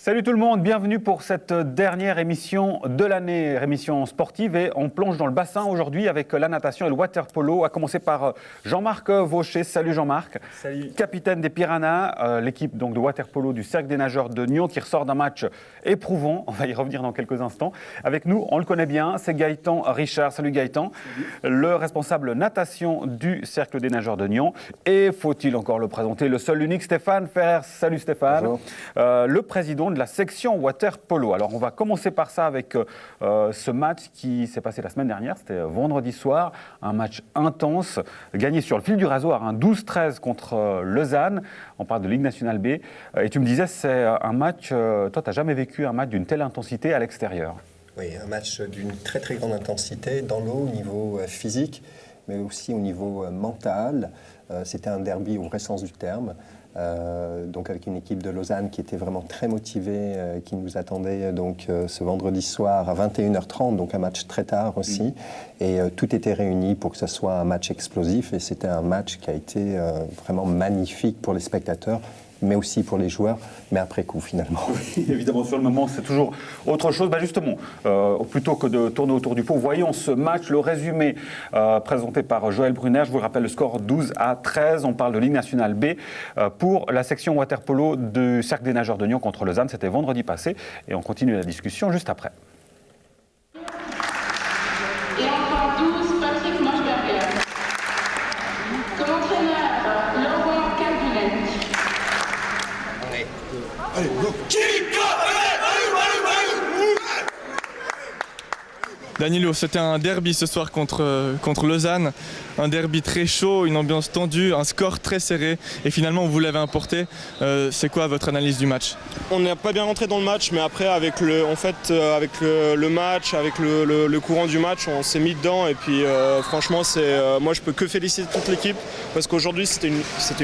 Salut tout le monde, bienvenue pour cette dernière émission de l'année, émission sportive, et on plonge dans le bassin aujourd'hui avec la natation et le water polo, à commencer par Jean-Marc Vaucher. Salut Jean-Marc. Salut. Capitaine des Piranhas, l'équipe donc de water polo du Cercle des nageurs de Nyon qui ressort d'un match éprouvant. On va y revenir dans quelques instants. Avec nous, on le connaît bien, c'est Gaëtan Richard. Salut Gaëtan. Salut. Le responsable natation du Cercle des nageurs de Nyon. Et faut-il encore le présenter, le seul unique Stéphane Ferrer. Salut Stéphane. Bonjour. Le président de la section water polo. Alors on va commencer par ça avec ce match qui s'est passé la semaine dernière, c'était vendredi soir, un match intense, gagné sur le fil du rasoir, 12-13 contre Lausanne. On parle de Ligue nationale B. Et tu me disais, c'est un match, toi tu n'as jamais vécu un match d'une telle intensité à l'extérieur. Oui, un match d'une très très grande intensité dans l'eau au niveau physique, mais aussi au niveau mental. C'était un derby au vrai sens du terme. Donc avec une équipe de Lausanne qui était vraiment très motivée, qui nous attendait donc ce vendredi soir à 21h30, donc un match très tard aussi. Et tout était réuni pour que ce soit un match explosif. Et c'était un match qui a été vraiment magnifique pour les spectateurs, mais aussi pour les joueurs, mais après coup finalement. Oui, évidemment, sur le moment, c'est toujours autre chose. Justement, plutôt que de tourner autour du pot, voyons ce match, le résumé présenté par Joël Brunner. Je vous rappelle le score 12-13. On parle de Ligue nationale B pour la section water polo du Cercle des nageurs de Nyon contre Lausanne. C'était vendredi passé et on continue la discussion juste après. Et encore 12, Patrick Moschberger. Comme entraîneur, Laurent Calvinen. Allez, go. Danilo, c'était un derby ce soir contre Lausanne, un derby très chaud, une ambiance tendue, un score très serré et finalement vous l'avez emporté. C'est quoi votre analyse du match? On n'est pas bien rentré dans le match, mais après avec le match, avec le courant du match, on s'est mis dedans et puis franchement moi je peux que féliciter toute l'équipe parce qu'aujourd'hui c'était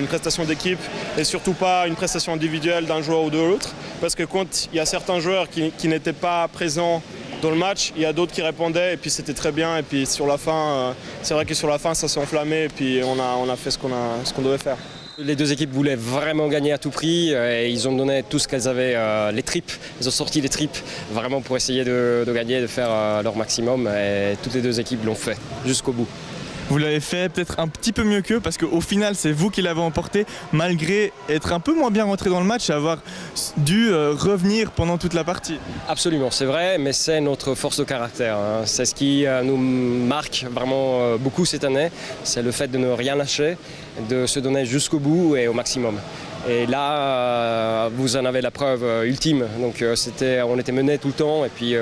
une prestation d'équipe et surtout pas une prestation individuelle d'un joueur ou de l'autre, parce que quand il y a certains joueurs qui n'étaient pas présents dans le match, il y a d'autres qui répondaient et puis c'était très bien. Et puis sur la fin, c'est vrai que sur la fin ça s'est enflammé et puis on a fait ce qu'on devait faire. Les deux équipes voulaient vraiment gagner à tout prix et ils ont donné tout ce qu'elles avaient, les tripes. Ils ont sorti les tripes vraiment pour essayer de gagner, de faire leur maximum, et toutes les deux équipes l'ont fait jusqu'au bout. Vous l'avez fait peut-être un petit peu mieux qu'eux parce qu'au final c'est vous qui l'avez emporté malgré être un peu moins bien rentré dans le match et avoir dû revenir pendant toute la partie. Absolument, c'est vrai, mais c'est notre force de caractère. C'est ce qui nous marque vraiment beaucoup cette année, c'est le fait de ne rien lâcher, de se donner jusqu'au bout et au maximum. Et là, vous en avez la preuve ultime. Donc, on était menés tout le temps et puis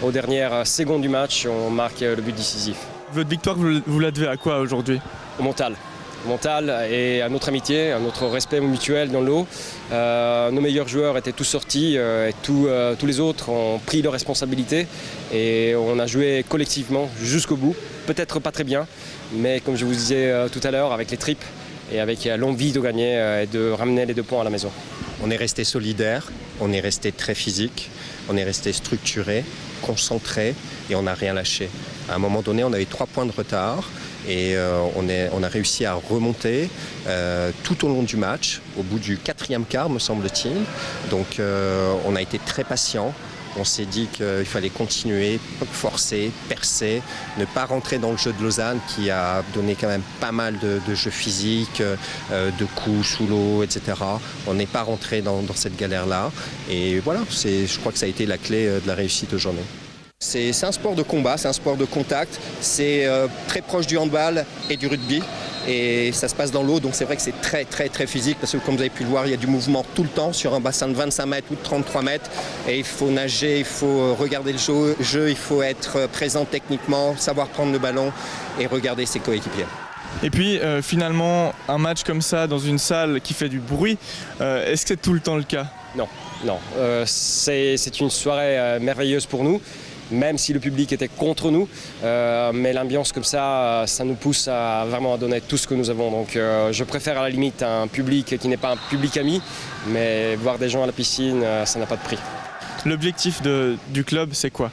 aux dernières secondes du match, on marque le but décisif. Votre victoire, vous la devez à quoi aujourd'hui? Au mental. Au mental et à notre amitié, à notre respect mutuel dans l'eau. Nos meilleurs joueurs étaient tous sortis et tous les autres ont pris leurs responsabilités et on a joué collectivement jusqu'au bout. Peut-être pas très bien, mais comme je vous disais tout à l'heure, avec les tripes et avec l'envie de gagner et de ramener les 2 points à la maison. On est resté solidaire, on est resté très physique, on est resté structuré, concentré et on n'a rien lâché. À un moment donné, on avait 3 points de retard et on a réussi à remonter tout au long du match, au bout du 4e quart, me semble-t-il. Donc on a été très patient. On s'est dit qu'il fallait continuer, forcer, percer, ne pas rentrer dans le jeu de Lausanne qui a donné quand même pas mal de jeux physiques, de coups sous l'eau, etc. On n'est pas rentré dans cette galère-là. Et voilà, je crois que ça a été la clé de la réussite aujourd'hui. C'est un sport de combat, c'est un sport de contact, c'est très proche du handball et du rugby. Et ça se passe dans l'eau, donc c'est vrai que c'est très très très physique parce que comme vous avez pu le voir, il y a du mouvement tout le temps sur un bassin de 25 mètres ou de 33 mètres et il faut nager, il faut regarder le jeu, il faut être présent techniquement, savoir prendre le ballon et regarder ses coéquipiers. Et puis finalement, un match comme ça dans une salle qui fait du bruit, est-ce que c'est tout le temps le cas? Non, c'est une soirée merveilleuse pour nous. Même si le public était contre nous, mais l'ambiance comme ça nous pousse à vraiment donner tout ce que nous avons. Donc je préfère à la limite un public qui n'est pas un public ami, mais voir des gens à la piscine, ça n'a pas de prix. L'objectif du club, c'est quoi?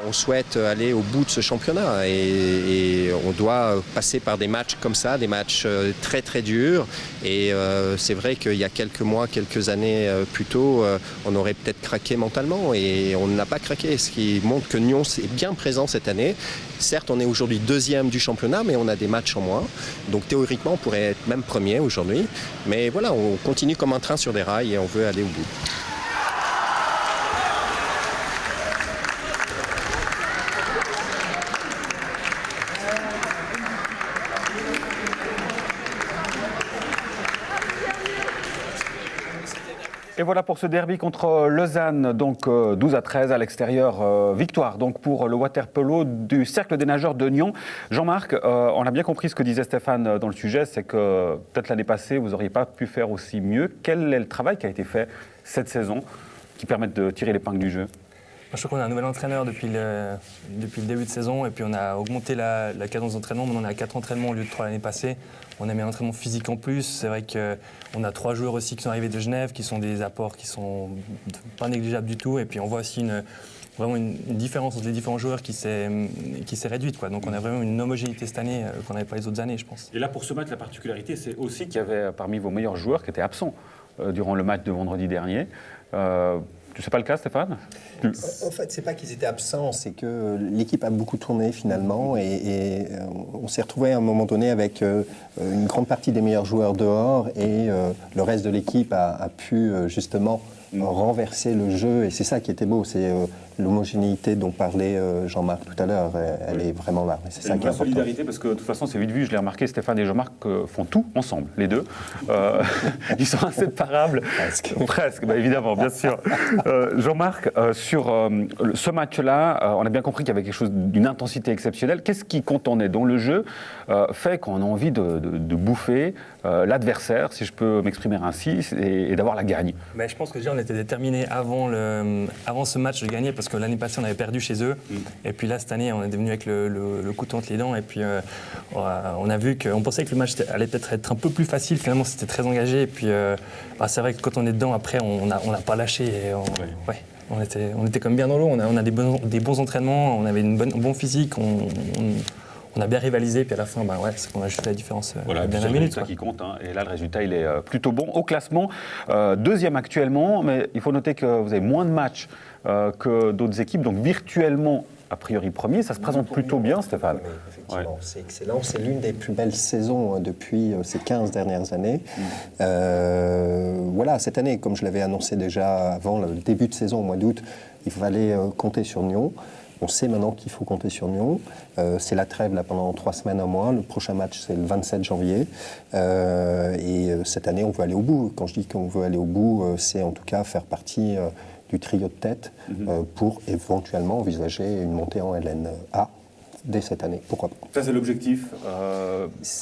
On souhaite aller au bout de ce championnat et on doit passer par des matchs comme ça, des matchs très très durs. Et c'est vrai qu'il y a quelques mois, quelques années plus tôt, on aurait peut-être craqué mentalement et on n'a pas craqué, ce qui montre que Nyon est bien présent cette année. Certes, on est aujourd'hui 2e du championnat, mais on a des matchs en moins. Donc théoriquement, on pourrait être même 1er aujourd'hui. Mais voilà, on continue comme un train sur des rails et on veut aller au bout. Et voilà pour ce derby contre Lausanne, donc 12-13 à l'extérieur, victoire donc pour le water-polo du Cercle des nageurs de Nyon. Jean-Marc, on a bien compris ce que disait Stéphane dans le sujet, c'est que peut-être l'année passée, vous n'auriez pas pu faire aussi mieux. Quel est le travail qui a été fait cette saison qui permet de tirer l'épingle du jeu ? Je crois qu'on a un nouvel entraîneur depuis le début de saison et puis on a augmenté la cadence d'entraînement. On en a 4 entraînements au lieu de 3 l'année passée. On a mis un entraînement physique en plus. C'est vrai qu'on a 3 joueurs aussi qui sont arrivés de Genève, qui sont des apports qui sont pas négligeables du tout. Et puis on voit aussi vraiment une différence entre les différents joueurs qui s'est réduite, quoi. Donc on a vraiment une homogénéité cette année qu'on n'avait pas les autres années, je pense. Et là, pour ce match, la particularité, c'est aussi qu'il y avait parmi vos meilleurs joueurs qui étaient absents durant le match de vendredi dernier. C'est pas le cas, Stéphane ? En fait, c'est pas qu'ils étaient absents, c'est que l'équipe a beaucoup tourné finalement et on s'est retrouvé à un moment donné avec une grande partie des meilleurs joueurs dehors et le reste de l'équipe a pu justement renverser le jeu et c'est ça qui était beau, c'est l'homogénéité dont parlait Jean-Marc tout à l'heure, elle est vraiment là. C'est ça qui est important. Solidarité parce que de toute façon c'est vite vu, je l'ai remarqué, Stéphane et Jean-Marc font tout ensemble, les deux. Ils sont inséparables. Presque, bah, évidemment, bien sûr. Jean-Marc, sur ce match-là, on a bien compris qu'il y avait quelque chose d'une intensité exceptionnelle. Qu'est-ce qui contournait dans le jeu fait qu'on a envie de bouffer l'adversaire, si je peux m'exprimer ainsi, et d'avoir la gagne? Mais je pense que déjà on était déterminés avant ce match de gagner parce que l'année passée on avait perdu chez eux et puis là cette année on est devenu avec le couteau entre les dents et puis on a vu qu'on pensait que le match allait peut-être être un peu plus facile, finalement c'était très engagé et puis c'est vrai que quand on est dedans après on n'a pas lâché et on était comme bien dans l'eau, on a des bons entraînements, on avait un bon physique, on a bien rivalisé, puis à la fin, c'est qu'on a juste la différence voilà, bien c'est la le minute. résultat qui compte, hein. Et là, le résultat, il est plutôt bon. Au classement, 2e actuellement, mais il faut noter que vous avez moins de matchs que d'autres équipes, donc virtuellement, a priori premier, ça se présente plutôt bien, Stéphane. Oui, effectivement, c'est excellent. C'est l'une des plus belles saisons depuis ces 15 dernières années. Voilà, cette année, comme je l'avais annoncé déjà avant le début de saison, au mois d'août, il fallait compter sur Nyon. On sait maintenant qu'il faut compter sur Nyon. C'est la trêve là, pendant 3 semaines à moins. Le prochain match, c'est le 27 janvier. Et cette année, on veut aller au bout. Quand je dis qu'on veut aller au bout, c'est en tout cas faire partie du trio de tête pour éventuellement envisager une montée en LNA dès cette année. Pourquoi pas? Ça, c'est l'objectif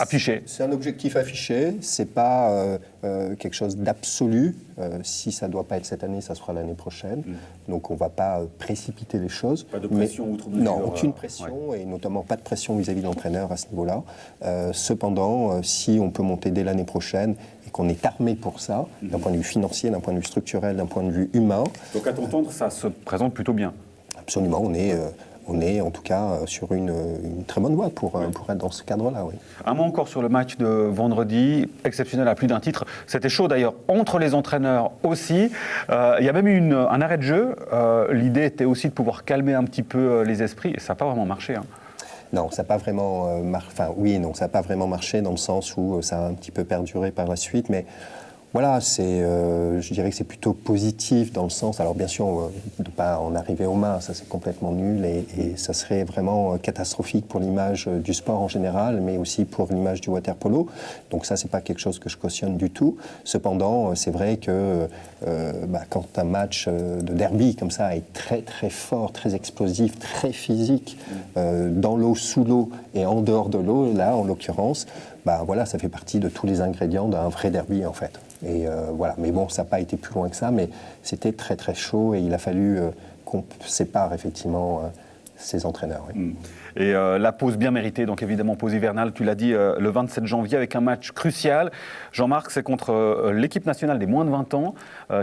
affiché. C'est un objectif affiché. C'est pas quelque chose d'absolu. Si ça ne doit pas être cette année, ça sera l'année prochaine. Donc on ne va pas précipiter les choses. Pas de pression outre mesure. Non, aucune pression, et notamment pas de pression vis-à-vis de l'entraîneur à ce niveau-là. Cependant, si on peut monter dès l'année prochaine et qu'on est armé pour ça, d'un point de vue financier, d'un point de vue structurel, d'un point de vue humain... Donc à t'entendre, ça se présente plutôt bien. Absolument, on est en tout cas sur une très bonne voie pour être dans ce cadre-là. Oui. Un mot encore sur le match de vendredi, exceptionnel à plus d'un titre. C'était chaud d'ailleurs entre les entraîneurs aussi. Il y a même eu un arrêt de jeu. L'idée était aussi de pouvoir calmer un petit peu les esprits et ça n'a pas vraiment marché. Hein. Non, ça n'a pas vraiment ça n'a pas vraiment marché dans le sens où ça a un petit peu perduré par la suite, mais voilà, je dirais que c'est plutôt positif dans le sens, alors bien sûr, de ne pas en arriver aux mains, ça c'est complètement nul et ça serait vraiment catastrophique pour l'image du sport en général, mais aussi pour l'image du water-polo. Donc ça, c'est pas quelque chose que je cautionne du tout. Cependant, c'est vrai que quand un match de derby comme ça est très très fort, très explosif, très physique, dans l'eau, sous l'eau et en dehors de l'eau, là en l'occurrence, voilà, ça fait partie de tous les ingrédients d'un vrai derby en fait. Et voilà, mais bon, ça n'a pas été plus loin que ça, mais c'était très très chaud et il a fallu qu'on sépare effectivement ses entraîneurs. Oui. Et la pause bien méritée, donc évidemment pause hivernale, tu l'as dit, le 27 janvier avec un match crucial. Jean-Marc, c'est contre l'équipe nationale des moins de 20 ans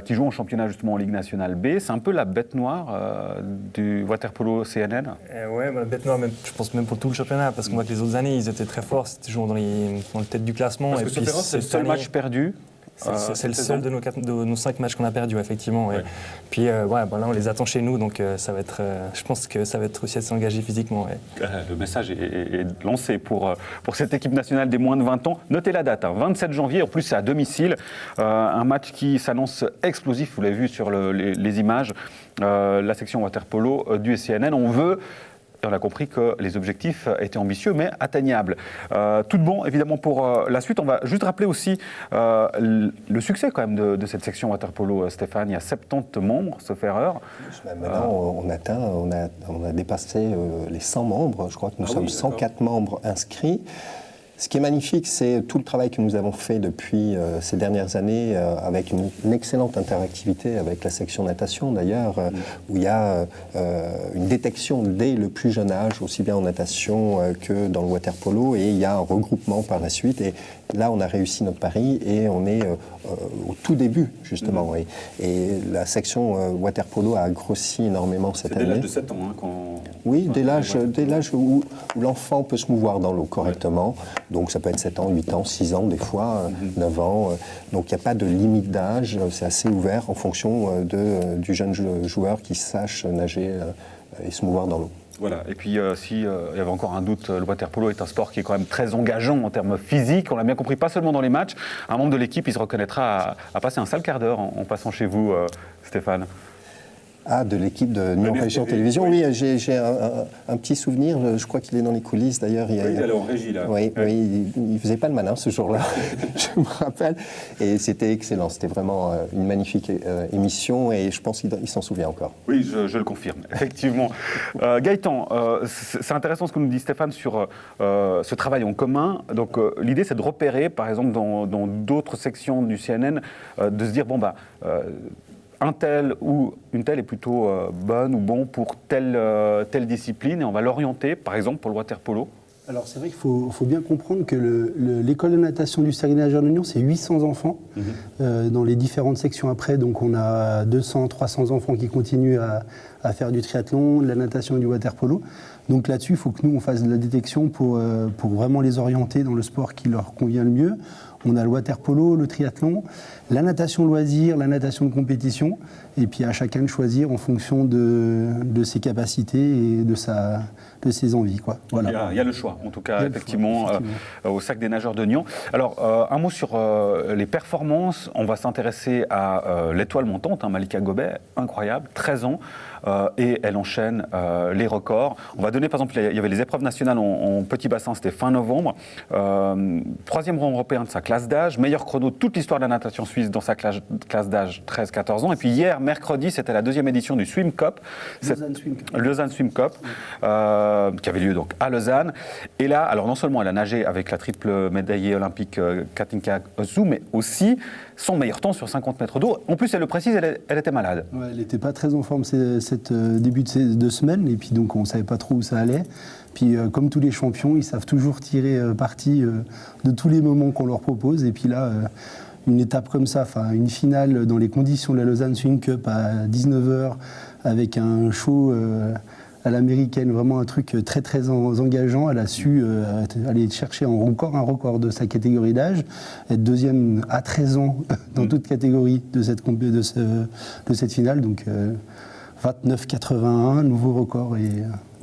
qui joue en championnat justement en Ligue nationale B. C'est un peu la bête noire du water-polo CNN. Ouais, bête noire, je pense même pour tout le championnat, parce qu'on voit que les autres années, ils étaient très forts, c'était toujours dans le tête du classement. Parce que c'est le seul match perdu. C'est le seul de nos 5 matchs qu'on a perdus, effectivement. Ouais. Puis là, on les attend chez nous, donc ça va être, je pense que ça va être aussi à s'engager physiquement. Ouais. Le message est lancé pour cette équipe nationale des moins de 20 ans. Notez la date, 27 janvier, en plus c'est à domicile. Un match qui s'annonce explosif, vous l'avez vu sur les images. La section water-polo du SCNN, on veut... Et on a compris que les objectifs étaient ambitieux mais atteignables. Tout de bon, évidemment, pour la suite. On va juste rappeler aussi le succès quand même de cette section water-polo, Stéphane. Il y a 70 membres, sauf erreur. Maintenant, on a dépassé les 100 membres. Je crois que nous sommes 104 membres inscrits. Ce qui est magnifique, c'est tout le travail que nous avons fait depuis ces dernières années avec une excellente interactivité avec la section natation d'ailleurs, où il y a une détection dès le plus jeune âge, aussi bien en natation que dans le water-polo, et il y a un regroupement par la suite. Et là, on a réussi notre pari et on est au tout début, justement. Et la section water-polo a grossi énormément cette année. C'est dès l'âge de 7 ans quand... Oui, dès l'âge où l'enfant peut se mouvoir dans l'eau correctement. Donc ça peut être 7 ans, 8 ans, 6 ans des fois, 9 ans. Donc il n'y a pas de limite d'âge, c'est assez ouvert en fonction du jeune joueur qui sache nager et se mouvoir dans l'eau. Voilà, et puis s'il y avait encore un doute, le water-polo est un sport qui est quand même très engageant en termes physiques, on l'a bien compris, pas seulement dans les matchs. Un membre de l'équipe, il se reconnaîtra à passer un sale quart d'heure en passant chez vous, Stéphane. Ah, de l'équipe de Nyon Région Télévision. Oui, j'ai un petit souvenir. Je crois qu'il est dans les coulisses. D'ailleurs, il allait en régie, là. Oui, il ne faisait pas le malin ce jour-là, je me rappelle. Et c'était excellent. C'était vraiment une magnifique émission et je pense qu'il s'en souvient encore. Oui, je le confirme, effectivement. Gaëtan, c'est intéressant ce que nous dit Stéphane sur ce travail en commun. Donc, l'idée, c'est de repérer, par exemple, dans d'autres sections du CNN, de se dire, bon, un tel ou une telle est plutôt bonne ou bon pour telle discipline et on va l'orienter, par exemple, pour le water-polo. Alors c'est vrai qu'il faut bien comprendre que l'école de natation du Saguenay Nageurs de Nyon, c'est 800 enfants dans les différentes sections après. Donc on a 200, 300 enfants qui continuent à faire du triathlon, de la natation et du water-polo. Donc là-dessus, il faut que nous, on fasse de la détection pour vraiment les orienter dans le sport qui leur convient le mieux. On a le water-polo, le triathlon, la natation loisir, la natation de compétition, et puis à chacun de choisir en fonction de ses capacités et de ses envies, quoi. Voilà. Il y a le choix, en tout cas, effectivement, au Sac des Nageurs de Nyon. Alors, un mot sur les performances. On va s'intéresser à l'étoile montante, Malika Gobet, incroyable, 13 ans, et elle enchaîne les records. On va donner, par exemple, il y avait les épreuves nationales en petit bassin, c'était fin novembre. 3e rang européen de sa classe d'âge, meilleur chrono de toute l'histoire de la natation suisse dans sa classe d'âge 13-14 ans. Et puis hier, mercredi, c'était la 2e édition du Swim Cup. Lausanne Swim Cup, qui avait lieu donc à Lausanne. Et là, alors non seulement elle a nagé avec la triple médaillée olympique Katinka Osu, mais aussi son meilleur temps sur 50 mètres d'eau. En plus, elle le précise, elle était malade. Ouais, elle n'était pas très en forme cette début de ces 2 semaines, et puis donc on ne savait pas trop où ça allait. Puis comme tous les champions, ils savent toujours tirer parti de tous les moments qu'on leur propose. Et puis là, une étape comme ça, une finale dans les conditions de la Lausanne Swim Cup à 19h, avec un show à l'américaine, vraiment un truc très très engageant. Elle a su aller chercher encore un record de sa catégorie d'âge, être 2e à 13 ans dans toute catégorie de cette finale. Donc 29,81, nouveau record et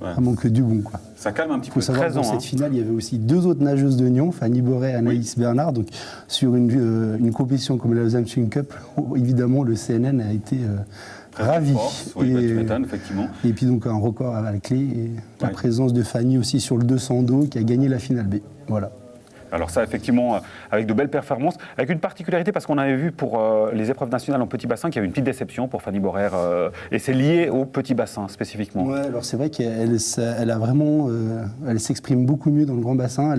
vraiment que du bon, quoi. Ça calme un petit peu. Il faut savoir que dans cette finale, il y avait aussi 2 autres nageuses de Nyon, Fanny Boré et Anaïs Bernard. Donc sur une compétition comme la Lausanne Swim Cup, évidemment, le CNN a été ravi. Oui, tu m'étonnes, effectivement. Et puis donc un record à la clé et la présence de Fanny aussi sur le 200 d'eau qui a gagné la finale B. Voilà. Alors ça, effectivement, avec de belles performances, avec une particularité, parce qu'on avait vu pour les épreuves nationales en petit bassin qu'il y avait une petite déception pour Fanny Borer, et c'est lié au petit bassin spécifiquement. Oui, alors c'est vrai qu'elle a vraiment, elle s'exprime beaucoup mieux dans le grand bassin,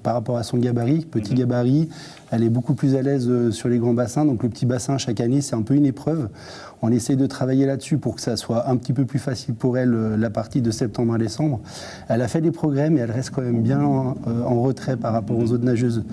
par rapport à son gabarit, petit gabarit, Elle est beaucoup plus à l'aise sur les grands bassins. Donc le petit bassin, chaque année, c'est un peu une épreuve. On essaye de travailler là-dessus pour que ça soit un petit peu plus facile pour elle la partie de septembre à décembre. Elle a fait des progrès, mais elle reste quand même bien en retrait par rapport aux autres nageuses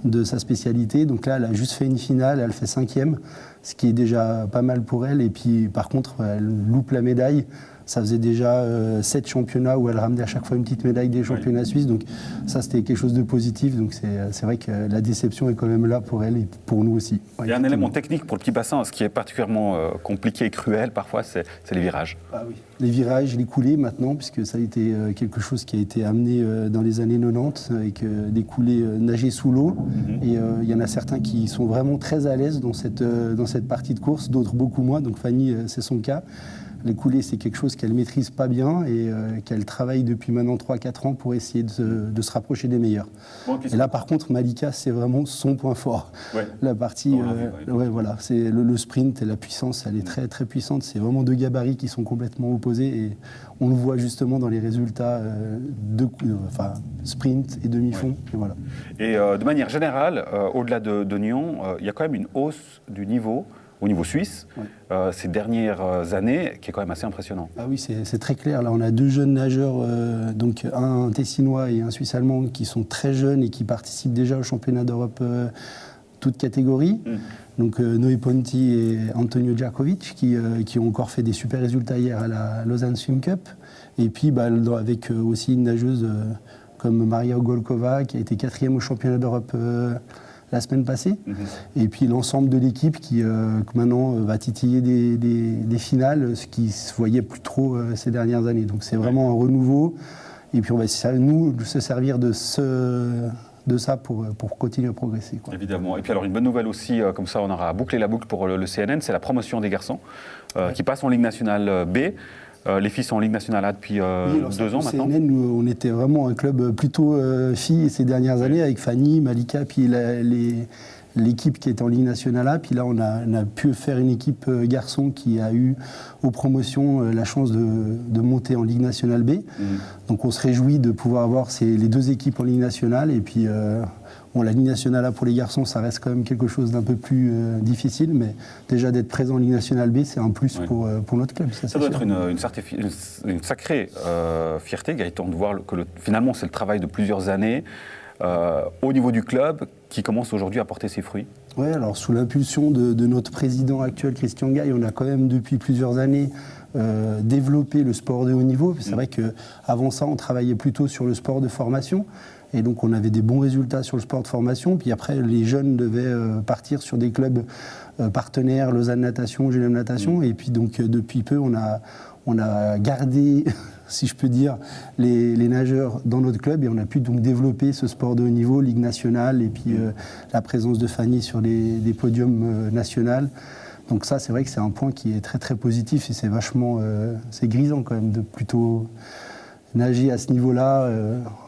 de sa spécialité. Donc là, elle a juste fait une finale, elle fait 5e, ce qui est déjà pas mal pour elle. Et puis par contre, elle loupe la médaille. Ça faisait déjà 7 championnats où elle ramenait à chaque fois une petite médaille des championnats suisses. Donc ça, c'était quelque chose de positif. Donc c'est vrai que la déception est quand même là pour elle et pour nous aussi. Il y a un élément technique pour le petit bassin. Ce qui est particulièrement compliqué et cruel parfois, c'est les virages. Ah oui. Les virages, les coulées maintenant, puisque ça a été quelque chose qui a été amené dans les années 90 avec des coulées nagées sous l'eau. Et il y en a certains qui sont vraiment très à l'aise dans cette partie de course, d'autres beaucoup moins. Donc Fanny, c'est son cas. Les coulées, c'est quelque chose qu'elle ne maîtrise pas bien et qu'elle travaille depuis maintenant 3-4 ans pour essayer de se rapprocher des meilleurs. Bon, et là, par contre, Malika, c'est vraiment son point fort. Ouais. La partie, voilà, c'est le sprint et la puissance, elle est très, très puissante. C'est vraiment 2 gabarits qui sont complètement opposés et on le voit justement dans les résultats sprint et demi-fond. Ouais. Et, voilà. Et de manière générale, au-delà de Nyon, il y a quand même une hausse du niveau au niveau suisse, ces dernières années, qui est quand même assez impressionnant. Ah oui, c'est très clair. Là, on a 2 jeunes nageurs, donc un Tessinois et un Suisse-Allemand, qui sont très jeunes et qui participent déjà au championnat d'Europe toutes catégories. Donc Noé Ponti et Antonio Djakovic, qui ont encore fait des super résultats hier à la Lausanne Swim Cup. Et puis, avec aussi une nageuse comme Maria Golkova, qui a été 4e au championnat d'Europe la semaine passée. Et puis l'ensemble de l'équipe qui maintenant va titiller des finales, ce qui se voyait plus trop ces dernières années. Donc c'est vraiment un renouveau. Et puis on va nous se servir de ça pour continuer à progresser, quoi. Évidemment. Et puis alors une bonne nouvelle aussi, comme ça on aura bouclé la boucle pour le CNN, c'est la promotion des garçons qui passent en Ligue nationale B. Les filles sont en Ligue nationale A depuis 2 ans maintenant. CNN, nous, on était vraiment un club plutôt filles ces dernières années, avec Fanny, Malika, puis l'équipe qui était en Ligue nationale A. Puis là, on a pu faire une équipe garçon qui a eu aux promotions la chance de monter en Ligue nationale B. Donc on se réjouit de pouvoir avoir les 2 équipes en Ligue nationale. Et puis la Ligue nationale A pour les garçons, ça reste quand même quelque chose d'un peu plus difficile, mais déjà d'être présent en Ligue nationale B, c'est un plus pour notre club. Ça doit être une sacrée fierté, Gaëtan, de voir que finalement c'est le travail de plusieurs années au niveau du club qui commence aujourd'hui à porter ses fruits. Oui, alors sous l'impulsion de notre président actuel, Christian Gaille, on a quand même depuis plusieurs années développé le sport de haut niveau. C'est vrai qu'avant ça, on travaillait plutôt sur le sport de formation. Et donc on avait des bons résultats sur le sport de formation. Puis après, les jeunes devaient partir sur des clubs partenaires, Lausanne Natation, GLM Natation. Et puis donc depuis peu, on a gardé, si je peux dire, les nageurs dans notre club. Et on a pu donc développer ce sport de haut niveau, Ligue nationale, et puis la présence de Fanny sur des podiums nationaux. Donc ça, c'est vrai que c'est un point qui est très très positif et c'est vachement, c'est grisant quand même de plutôt nager à ce niveau-là.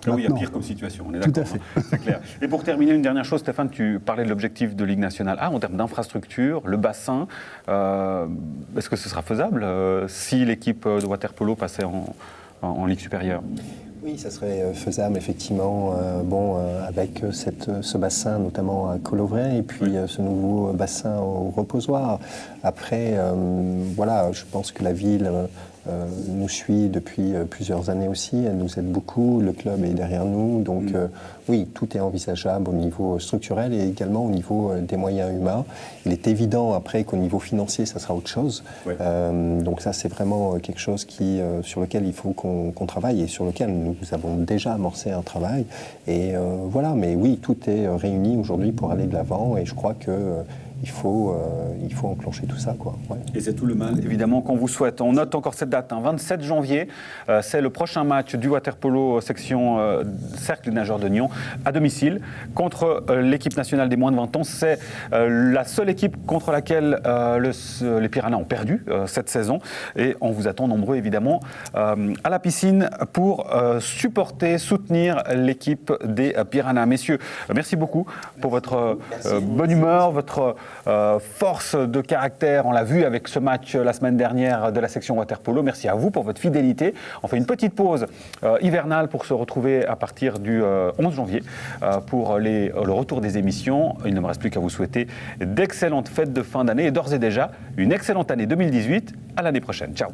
Oui, il y a pire comme situation, on est d'accord. Tout à fait. C'est clair. Et pour terminer, une dernière chose, Stéphane, tu parlais de l'objectif de Ligue nationale A en termes d'infrastructure, le bassin. Est-ce que ce sera faisable si l'équipe de water-polo passait en Ligue supérieure ? Oui, ça serait faisable, effectivement, avec ce bassin, notamment à Colovray, et puis ce nouveau bassin au reposoir. Après, je pense que la ville nous suit depuis plusieurs années aussi, elle nous aide beaucoup, le club est derrière nous, donc oui, tout est envisageable au niveau structurel et également au niveau des moyens humains. Il est évident après qu'au niveau financier, ça sera autre chose. Donc ça, c'est vraiment quelque chose sur lequel il faut qu'on travaille et sur lequel nous avons déjà amorcé un travail. Et mais oui, tout est réuni aujourd'hui pour aller de l'avant et je crois que il faut enclencher tout ça, quoi. Et c'est tout le mal, évidemment, qu'on vous souhaite. On note encore cette date, 27 janvier. C'est le prochain match du water-polo section Cercle des nageurs de Nyon à domicile contre l'équipe nationale des moins de 20 ans. C'est la seule équipe contre laquelle les Piranhas ont perdu cette saison. Et on vous attend nombreux, évidemment, à la piscine pour soutenir l'équipe des Piranhas. Messieurs, merci beaucoup pour votre bonne humeur, votre force de caractère. On l'a vu avec ce match la semaine dernière de la section water polo. Merci à vous pour votre fidélité. On fait une petite pause hivernale pour se retrouver à partir du 11 janvier pour le retour des émissions. Il ne me reste plus qu'à vous souhaiter d'excellentes fêtes de fin d'année et d'ores et déjà une excellente année 2018. À l'année prochaine. Ciao.